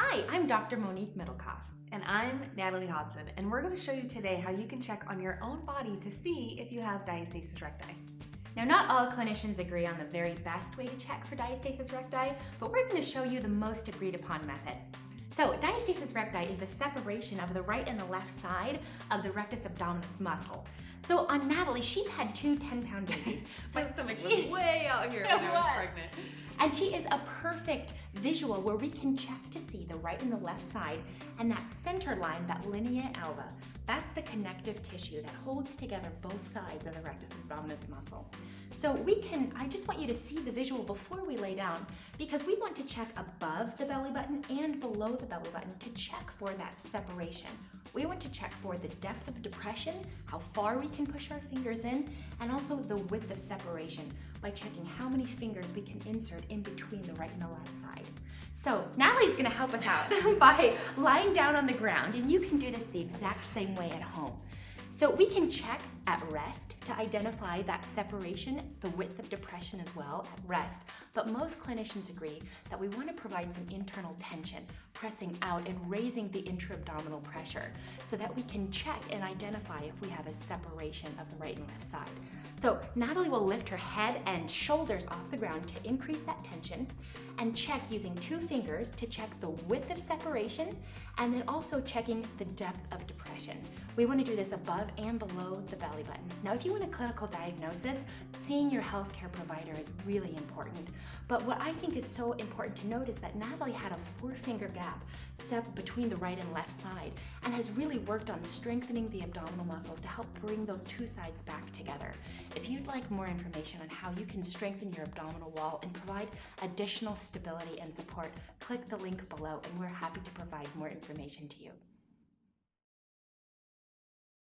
Hi, I'm Dr. Monique Middelkaufff. And I'm Natalie Hodson, and we're going to show you today how you can check on your own body to see if you have diastasis recti. Now, not all clinicians agree on the very best way to check for diastasis recti, but we're going to show you the most agreed upon method. So, diastasis recti is a separation of the right and the left side of the rectus abdominis muscle. So on Natalie, she's had two 10-pound babies. My stomach was way out here when I was pregnant. And she is a perfect visual where we can check to see the right and the left side, and that center line, that LINEA and ALBA, that's the connective tissue that holds together both sides of the rectus abdominis muscle. So I just want you to see the visual before we lay down, because we want to check above the belly button and below the belly button to check for that separation. We want to check for the depth of depression, how far we can push our fingers in, and also the width of separation by checking how many fingers we can insert in between the right and the left side. So Natalie's gonna help us out by lying down on the ground, and you can do this the exact same way at home. So we can check at rest to identify that separation, the width of depression as well at rest, but most clinicians agree that we want to provide some internal tension, pressing out and raising the intra-abdominal pressure so that we can check and identify if we have a separation of the right and left side. So Natalie will lift her head and shoulders off the ground to increase that tension and check using two fingers to check the width of separation and then also checking the depth of depression. We want to do this above and below the belly button. Now, if you want a clinical diagnosis, seeing your healthcare provider is really important. But what I think is so important to note is that Natalie had a 4-finger gap between the right and left side and has really worked on strengthening the abdominal muscles to help bring those two sides back together. If you'd like more information on how you can strengthen your abdominal wall and provide additional stability and support, click the link below and we're happy to provide more information to you.